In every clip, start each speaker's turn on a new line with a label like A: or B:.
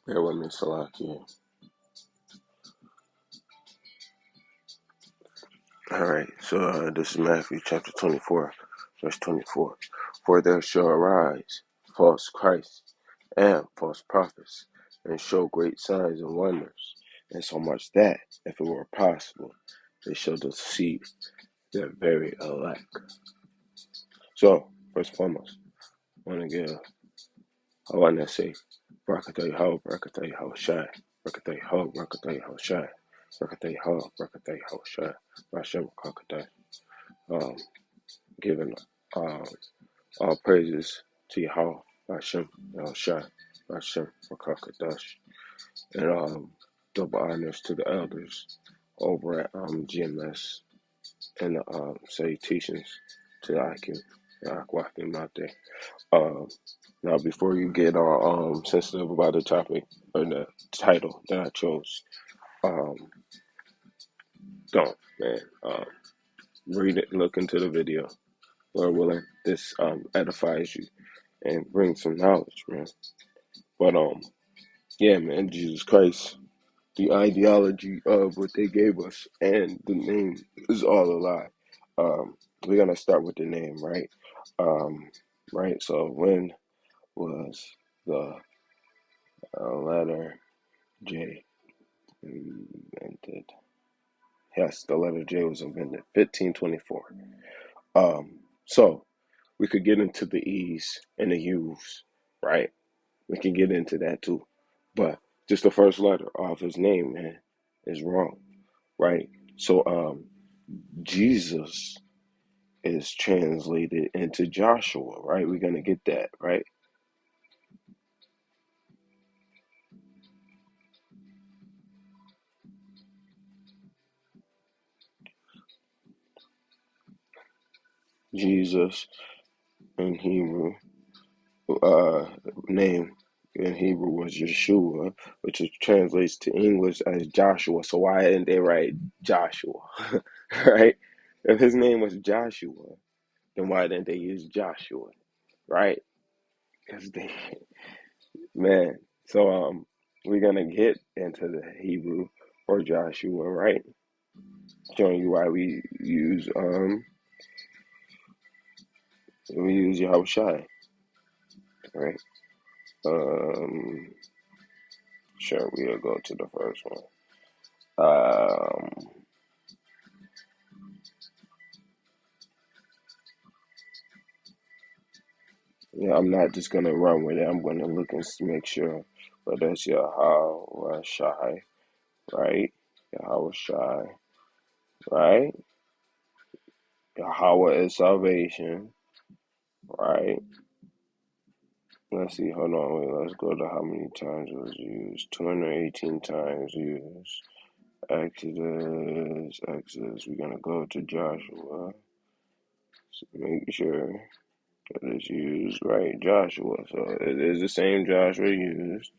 A: Bear with me, Salaki. Alright, so this is Matthew chapter 24, verse 24. For there shall arise false Christs and false prophets, and show great signs and wonders, and so much that, if it were possible, they shall deceive their very elect. So, first and foremost, I want to say, Barakatah Yahweh, Barakatah Yahawashi, Barakatah Yahweh, Barakatah Yahawashi, Barakatah Yahweh, Barakatah Yahawashi, Bashem Barakatah. Giving all praises to Yahweh, Bashem, Yahawashi, Bashem Barakatah, and double honors to the elders over at GMS and the salutations to the IQ, the Aquafim out there. Now, before you get all sensitive about the topic or the title that I chose, um, don't, man. Read it, look into the video. Lord willing, this edifies you and brings some knowledge, man. But yeah, man, Jesus Christ, the ideology of what they gave us and the name is all a lie. We're gonna start with the name, right? Right. So when was the letter J invented? Yes, the letter J was invented 1524. So we could get into the E's and the U's, right? We can get into that too. But just the first letter of his name, man, is wrong, right? So Jesus is translated into Joshua, right? We're gonna get that, right? Jesus in Hebrew, uh, name in Hebrew was Yeshua, which is translates to English as Joshua. So why didn't they write Joshua, right? If his name was Joshua, then why didn't they use Joshua, right? Because they, man. So we're gonna get into the Hebrew for Joshua, right? Showing you why we use Yahawashi, right? Um, sure, we'll go to the first one. Um, yeah, I'm not just gonna run with it. I'm gonna look and make sure. But that's Yahawashi, right? Yahawashi, right? Yahweh is salvation, right? Let's see, hold on, wait, let's go to how many times it was used. 218 times used. Exodus, we're gonna go to Joshua. So make sure that it's used right, Joshua. So it is the same Joshua used.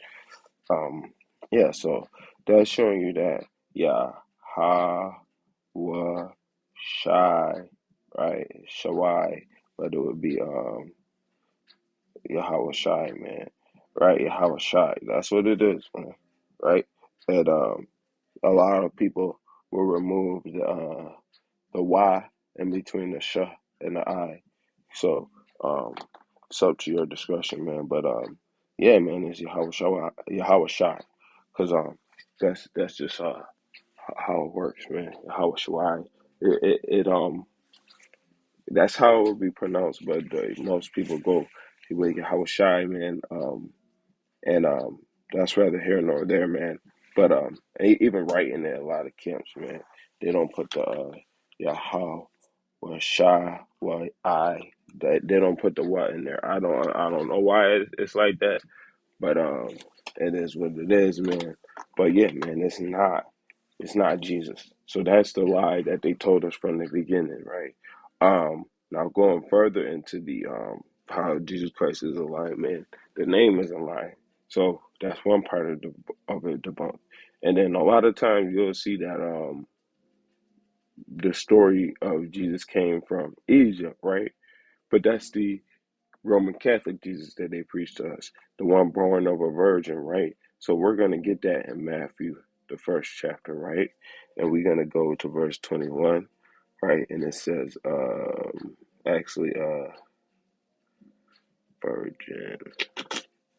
A: Um, yeah, so that's showing you that Yahweh Shai, right? Shawai, but it would be Yahawashi, man. Right? Yahawashi. That's what it is, man. Right? And a lot of people will remove the Y in between the sh and the I. So it's up to your discretion, man. But yeah, man, it's Yahawashi. Cause that's just how it works, man. Yahawashi. It that's how it would be pronounced, but most people go the way Yahawashi, man. And that's rather here nor there, man. But even right in there, a lot of camps, man, they don't put the Yahweh or Shai, well, I. They don't put the what in there. I don't know why it's like that, but it is what it is, man. But yeah, man, it's not Jesus. So that's the lie that they told us from the beginning, right? Now going further into the how Jesus Christ is a lie, man. The name is a lie. So that's one part of it debunked. And then a lot of times you'll see that the story of Jesus came from Egypt, right? But that's the Roman Catholic Jesus that they preach to us, the one born of a virgin, right? So we're going to get that in Matthew, the first chapter, right? And we're going to go to verse 21, right? And it says, virgin.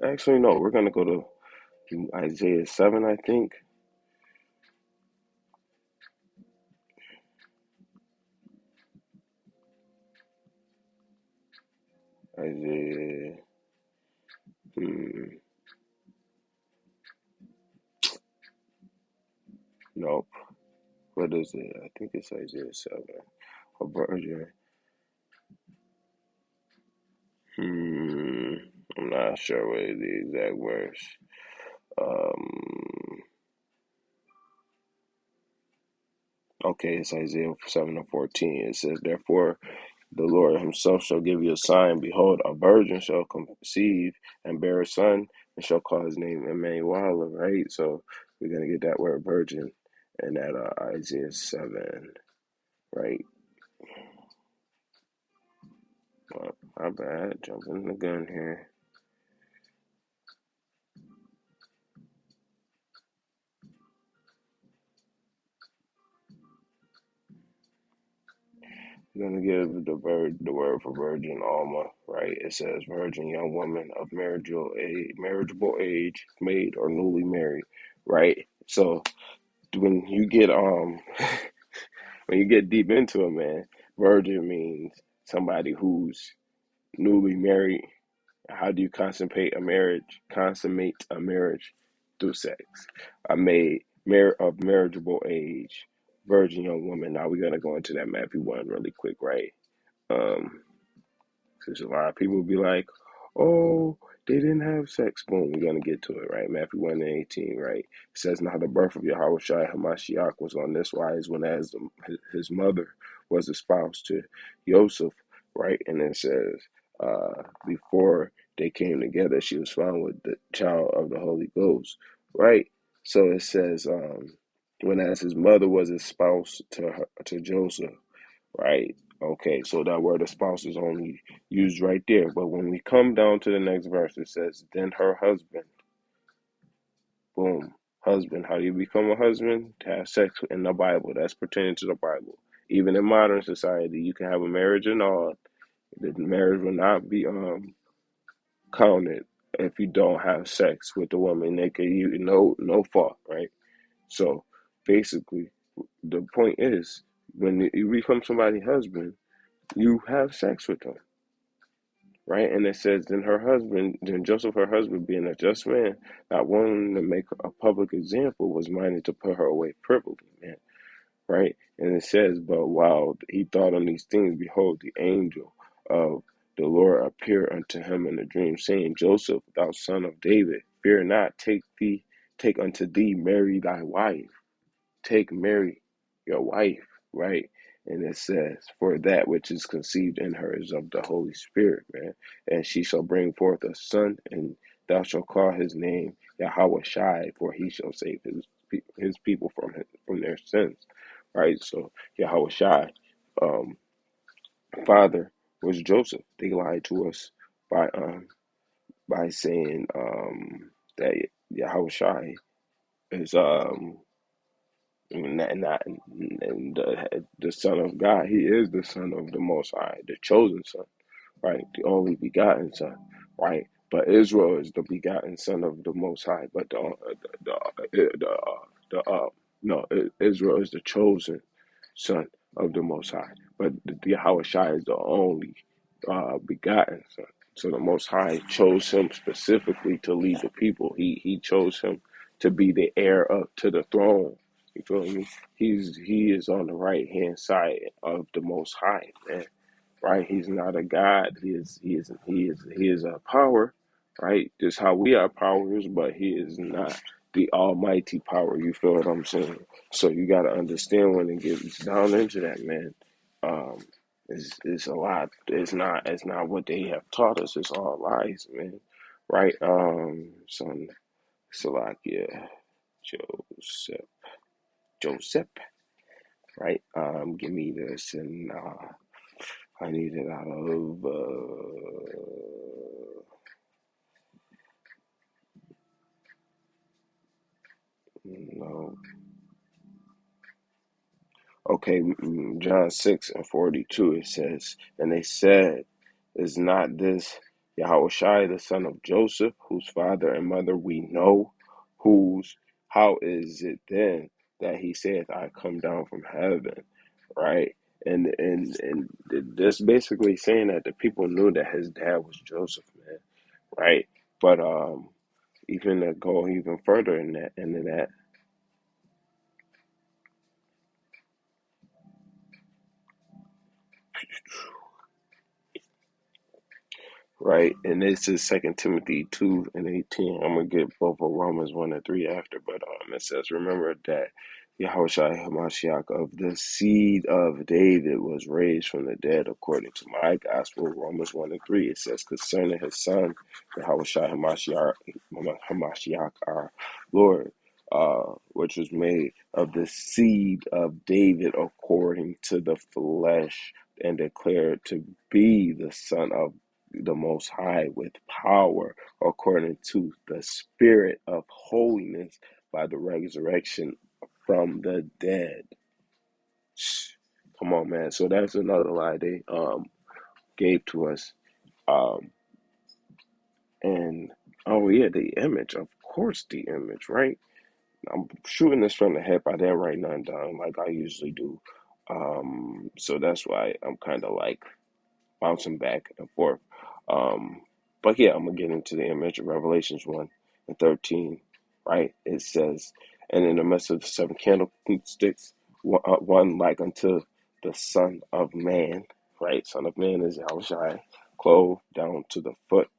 A: Actually, no, we're going to go to Isaiah 7, I think. Isaiah, nope. What is it? I think it's Isaiah 7. A virgin. I'm not sure what is the exact verse. Um, okay, it's Isaiah 7 and 14. It says, therefore, the Lord himself shall give you a sign. Behold, a virgin shall conceive and bear a son, and shall call his name Emmanuel, right? So we're going to get that word virgin in that Isaiah 7, right? Well, my bad, jumping the gun here. We're gonna give the word for virgin Alma, right? It says virgin young woman of marriageable age, maid or newly married, right? So when you get when you get deep into it, man, virgin means somebody who's newly married. How do you consummate a marriage? Consummate a marriage through sex. A maid, of marriageable age, virgin young woman. Now we're gonna go into that Matthew 1 really quick, right? Um, because a lot of people be like, oh, they didn't have sex. Boom, we're going to get to it, right? Matthew 1 and 18, right? It says, now the birth of Yahawashi Hamashiach was on this wise when as his mother was espoused to Joseph, right? And it says, before they came together, she was found with the child of the Holy Ghost, right? So it says, when as his mother was espoused to Joseph, right? Okay, so that word espouse is only used right there. But when we come down to the next verse, it says, then her husband, boom, husband. How do you become a husband? To have sex in the Bible. That's pertaining to the Bible. Even in modern society, you can have a marriage and all. The marriage will not be counted if you don't have sex with the woman. They can you no fault, right? So basically, the point is when you become somebody's husband, you have sex with them, right? And it says, then Joseph, her husband, being a just man, not wanting to make a public example, was minded to put her away privily, man, right? And it says, but while he thought on these things, behold, the angel of the Lord appeared unto him in a dream, saying, Joseph, thou son of David, fear not, take unto thee Mary thy wife, take Mary, your wife, right? And it says, for that which is conceived in her is of the Holy Spirit, man. And she shall bring forth a son, and thou shalt call his name Yahawashi, for he shall save his people from their sins, right? So Yahawashi, um, father was Joseph. They lied to us by saying that Yahawashi is and the Son of God. He is the Son of the Most High, the chosen Son, right? The only begotten Son, right? But Israel is the begotten Son of the Most High. But no, Israel is the chosen Son of the Most High. But the Yahawashi is the only begotten Son. So the Most High chose him specifically to lead the people. He chose him to be the heir up to the throne. You feel me? He is on the right hand side of the Most High, man. Right? He's not a god. He is a power, right? Just how we are powers, but he is not the almighty power. You feel what I'm saying? So you got to understand when it gets down into that, man. Um, it's a lot. It's not what they have taught us. It's all lies, man. Right? Son Salakia Joseph. Joseph, right? Give me this and I need it out of no. Okay, John 6:42 it says, and they said, is not this Yahawashi the son of Joseph, whose father and mother we know, whose how is it then that he saith, I come down from heaven, right? And this basically saying that the people knew that his dad was Joseph, man, right? But even to go even further in that into that, right? And this is Second Timothy 2:18. I'm gonna get both of Romans 1 and 3 after, but it says, remember that Yahushua Hamashiach of the seed of David was raised from the dead according to my gospel. Romans 1 and 3. It says concerning his son, Yahushua Hamashiach our Lord. Which was made of the seed of David according to the flesh, and declared to be the Son of the Most High with power according to the Spirit of holiness by the resurrection from the dead. Come on, man. So that's another lie they gave to us. Um, and oh yeah, the image, of course, the image, right? I'm shooting this from the hip. I didn't write none down like I usually do. So that's why I'm kind of like bouncing back and forth. Um, but yeah, I'm gonna get into the image of Revelations 1 and 13, right? It says, and in the midst of the seven candlesticks, one like unto the Son of Man, right? Son of Man is Yahushua, clothed down to the foot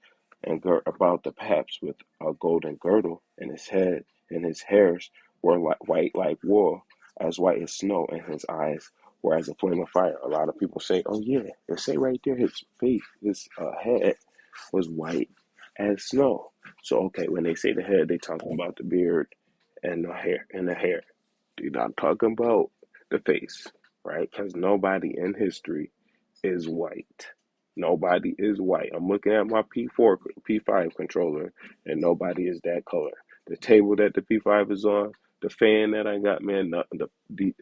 A: and girt about the paps with a golden girdle in his head, and his hairs were like white like wool, as white as snow, and his eyes were as a flame of fire. A lot of people say, "Oh yeah," they say right there, his face, his head was white as snow. So okay, when they say the head, they talking about the beard and the hair and the hair. They're not talking about the face, right? Because nobody in history is white. Nobody is white. I'm looking at my P4, P5 controller, and nobody is that color. The table that the P5 is on, the fan that I got, man,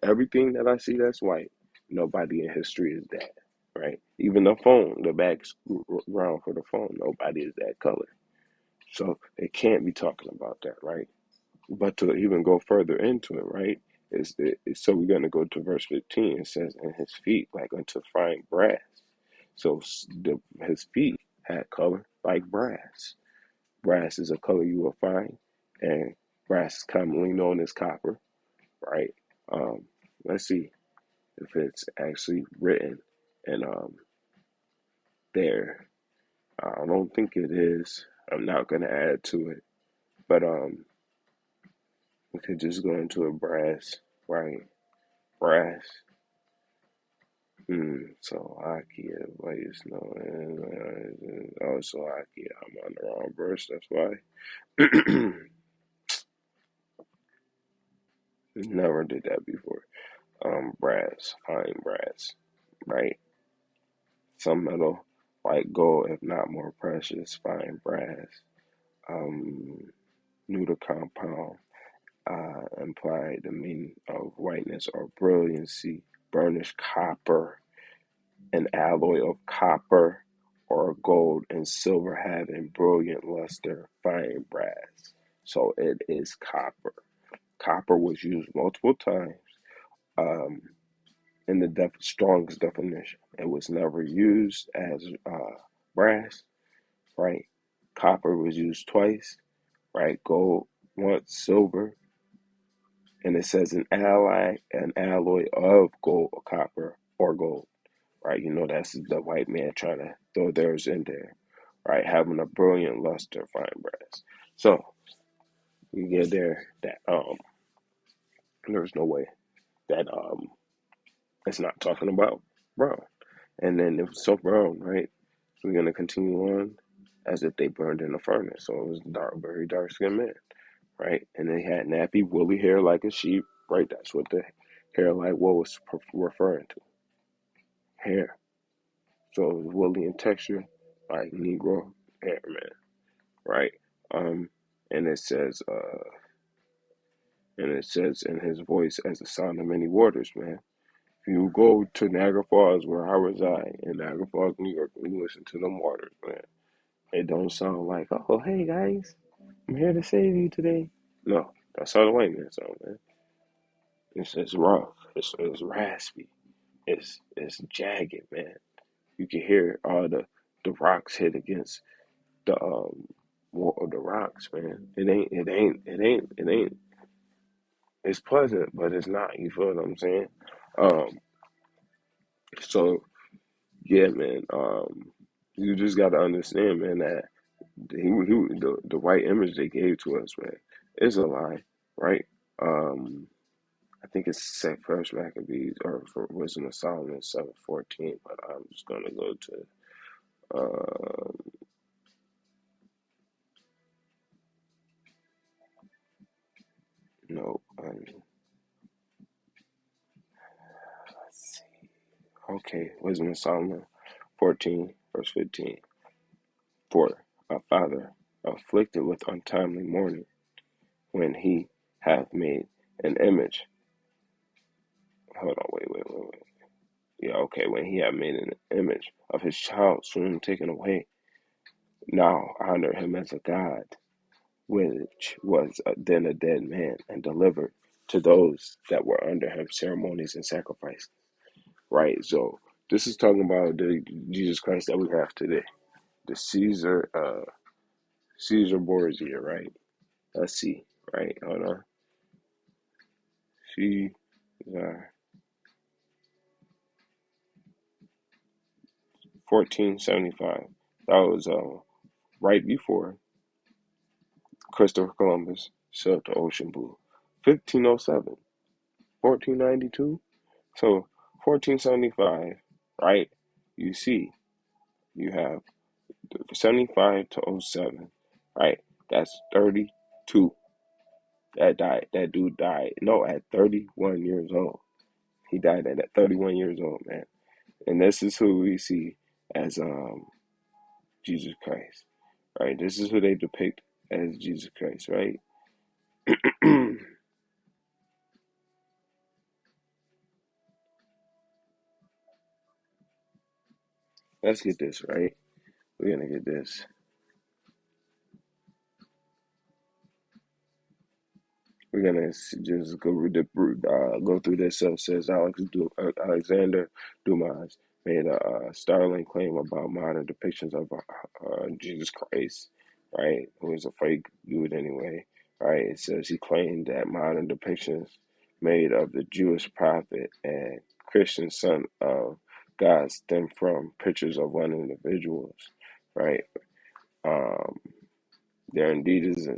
A: everything that I see that's white, nobody in history is that, right? Even the phone, the background for the phone, nobody is that color. So they can't be talking about that, right? But to even go further into it, right? So we're going to go to verse 15. It says, and his feet like unto fine brass. So his feet had color like brass. Brass is a color you will find, and brass is commonly known as copper, right? Um, let's see if it's actually written and there. I don't think it is. I'm not going to add to it, but we could just go into a brass, right? Brass. So Akia, wait, it's no, oh, so Akia, I'm on the wrong verse, that's why. Never did that before. Brass, fine brass, right? Some metal, like gold, if not more precious, fine brass. Um, Neuter compound, imply the meaning of whiteness or brilliancy. Burnished copper, an alloy of copper or gold and silver having brilliant luster, fine brass. So it is copper. Copper was used multiple times um, in the strongest definition. It was never used as brass, right? Copper was used twice, right? Gold once, silver, and it says an alloy of gold, or copper, or gold. Right? You know, that's the white man trying to throw theirs in there, right? Having a brilliant luster, fine brass. So you get there that there's no way that it's not talking about brown. And then it was so brown, right? So we're gonna continue on as if they burned in a furnace. So it was dark, very dark skinned man, right? And they had nappy, woolly hair like a sheep, right? That's what the hair like what was referring to. Hair. so it's woolly in texture, like Negro hair, man, right? Um, and it says in his voice as the sound of many waters, man. If you go to Niagara Falls, where I reside, in Niagara Falls, New York, and you listen to them waters, man, it don't sound like, oh, hey guys, I'm here to save you today. No, that's how the white man sound, man. It's rough, it's raspy, it's jagged, man. You can hear all the rocks hit against the wall of the rocks, man. It ain't. It's pleasant, but it's not. You feel what I'm saying? Um, so yeah, man. You just got to understand, man, that the right image they gave to us, man, is a lie, right? Um, I think it's First Maccabees or for Wisdom of Solomon 7:14, but I'm just gonna go to no, let's see. Okay, Wisdom of Solomon 14, verse 15. For a father afflicted with untimely mourning, when he hath made an image. Hold on, wait. Yeah, okay, when he had made an image of his child soon taken away, now honor him as a god, which was then a dead man, and delivered to those that were under him ceremonies and sacrifices. Right? So this is talking about the Jesus Christ that we have today. The Caesar Borgia, right? Let's see. Right, hold on. Caesar 1475. That was right before Christopher Columbus sailed the ocean blue. 1507, 1492. So 1475, right? You see, you have 75 to '07, right? That's 32. That died. That dude died. No, at 31 years old. He died at 31 years old, man. And this is who we see as Jesus Christ, right? This is who they depict as Jesus Christ, right? Let's get this, right? We're gonna get this. We're gonna just go through this. So it says Alexander Dumas made a startling claim about modern depictions of Jesus Christ, right? Who is a fake dude anyway, right? It says he claimed that modern depictions made of the Jewish prophet and Christian son of God stem from pictures of one individuals, right? Um, there indeed is a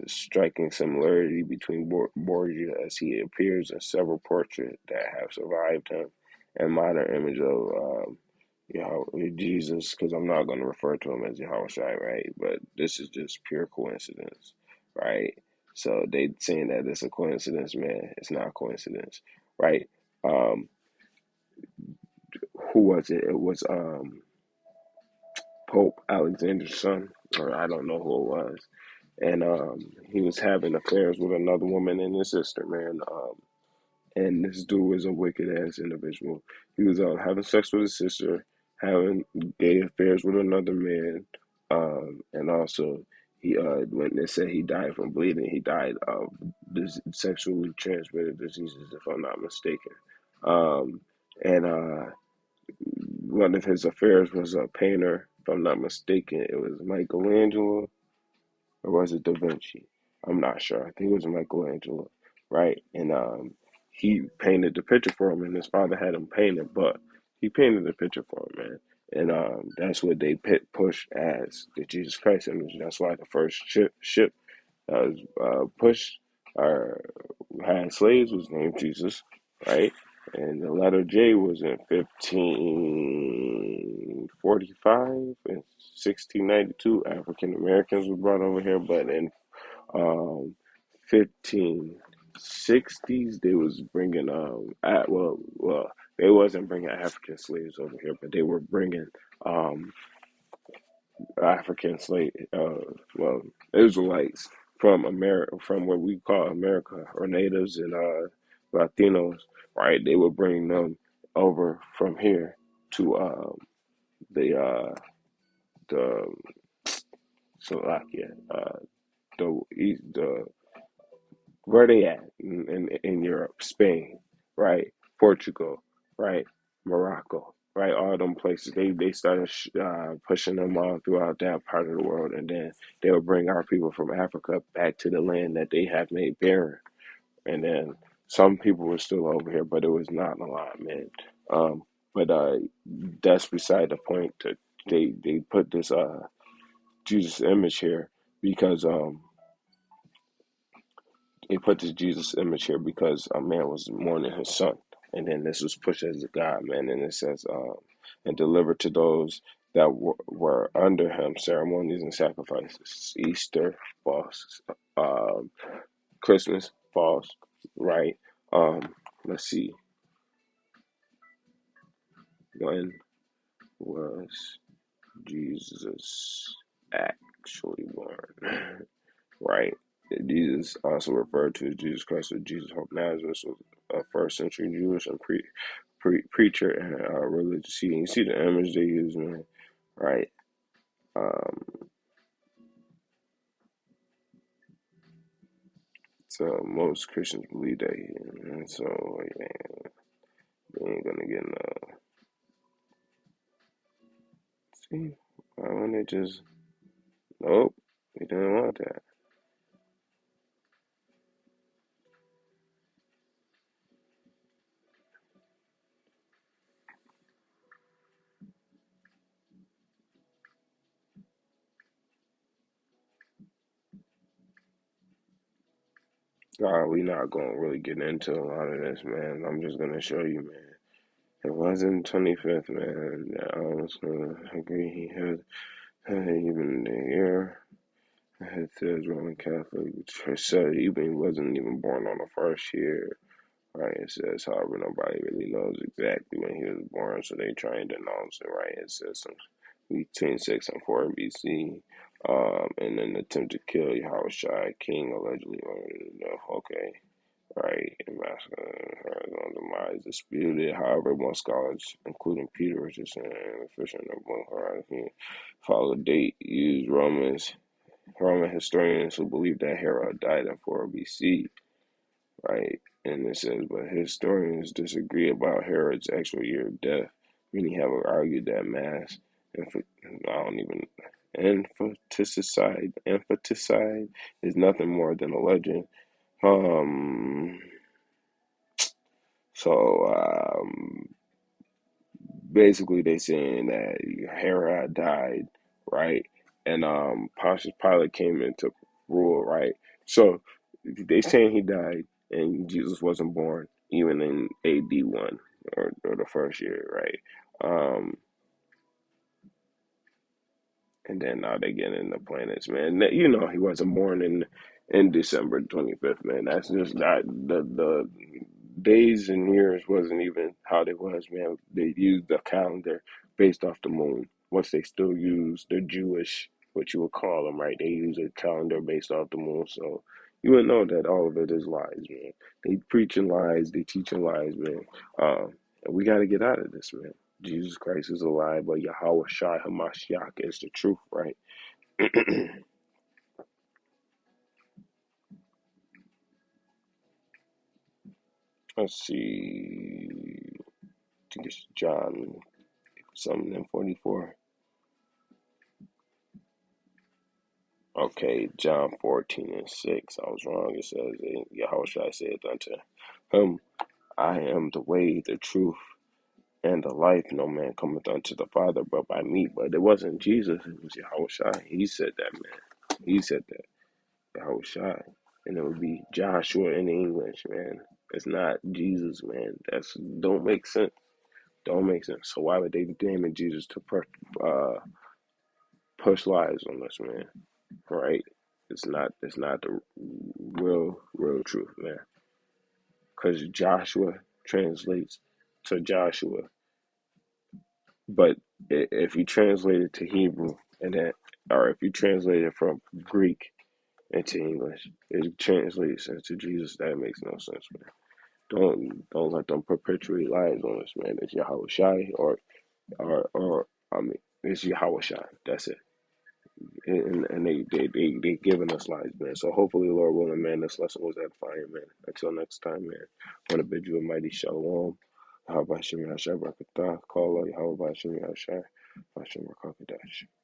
A: striking similarity between Borgia, as he appears in several portraits that have survived him, and modern image of Jesus, because I'm not going to refer to him as Yahawashi, right? But this is just pure coincidence, right? So they saying that it's a coincidence, man. It's not a coincidence, right? Um, who was it? It was Pope Alexander's son, or I don't know who it was, and he was having affairs with another woman and his sister, man. And this dude was a wicked ass individual. He was having sex with his sister, having gay affairs with another man, and also he when they said he died from bleeding, he died of this sexually transmitted diseases, if I'm not mistaken. Um, and one of his affairs was a painter, if I'm not mistaken. It was Michelangelo, or was it Da Vinci? I'm not sure. I think it was Michelangelo, right? And he painted the picture for him, and his father had him paint it, but he painted the picture for him, man. And that's what they push as the Jesus Christ image. That's why the first ship that was pushed or had slaves was named Jesus, right? And the letter J was in 1545 and 1692. African Americans were brought over here, but in um, 15 60s they was bringing they wasn't bringing African slaves over here, but they were bringing um African slave well Israelites from America, from what we call America, or natives and Latinos, right? They would bring them over from here to the the Slovakia, the where they at in Europe, Spain, right, Portugal, right, Morocco, right, all them places. They started pushing them all throughout that part of the world, and then they would bring our people from Africa back to the land that they have made barren, and then some people were still over here, but it was not a lot, man. Um, but that's beside the point. That they put this Jesus image here because they put this Jesus image here because a man was mourning his son, and then this was pushed as a God, man, and it says and delivered to those that were under him ceremonies and sacrifices. Easter false, um, Christmas false, right? Let's see, when was Jesus actually born? Right? Jesus, also referred to as Jesus Christ or Jesus of Nazareth, was a first century Jewish and preacher and religious. You see the image they use, man, right? Um, so most Christians believe that, and so yeah, they ain't gonna get no. See, why wouldn't they just? Nope, they didn't want that. We not gonna really get into a lot of this, man. I'm just gonna show you, man. It wasn't 25th, man. I was gonna agree. He had even the year. It says Roman Catholic Church said even he wasn't even born on the first year. Right? It says, however, nobody really knows exactly when he was born, so they try and denounce it. Right? It says between 6 and 4 BC. In an attempt to kill Yahawashi, king allegedly okay, right, and massacre her own demise disputed. However, most scholars, including Peter Richardson and Fisher and Horizon, follow date used Roman historians who believe that Herod died in 4 BC, right? And it says, but historians disagree about Herod's actual year of death. Many have argued that mass, I don't even, infanticide is nothing more than a legend. Um, so basically they saying that Herod died, right? And Pontius Pilate came and took rule, right? So they saying he died and Jesus wasn't born even in AD 1 or the first year, right? Um, and then now they get in the planets, man. You know he wasn't born in December 25th, man. That's just not the days and years wasn't even how they was, man. They used the calendar based off the moon. Once they still use the Jewish, what you would call them, right? They use a calendar based off the moon. So you would know that all of it is lies, man. They preaching lies, they teaching lies, man. And we got to get out of this, man. Jesus Christ is alive, but Yahawashi Hamashiach is the truth, right? Let's see. I think it's John something in 44. Okay, John 14:6. I was wrong. It says, Yahawashi said unto him, I am the way, the truth, and the life. No man cometh unto the Father but by me. But it wasn't Jesus, it was Yahawashi. He said that, man. He said that. Yahawashi. And it would be Joshua in English, man. It's not Jesus, man. That's don't make sense. Don't make sense. So why would they name it Jesus to uh, push lies on us, man? Right? It's not the real truth, man. because Joshua translates to Joshua, but if you translate it to Hebrew and then, or if you translate it from Greek into English, it translates into Jesus. That makes no sense, man. Don't let them perpetuate lies on us, man. It's Yahawashi or I mean, it's Yahawashi. That's it. And they giving us lies, man. So hopefully, Lord willing, man, this lesson was edifying, man. Until next time, man. I want to bid you a mighty shalom. How about Shemi Hashai Barakatah? Call out Yahweh Shemi Hashai. Hashem Rakakadash.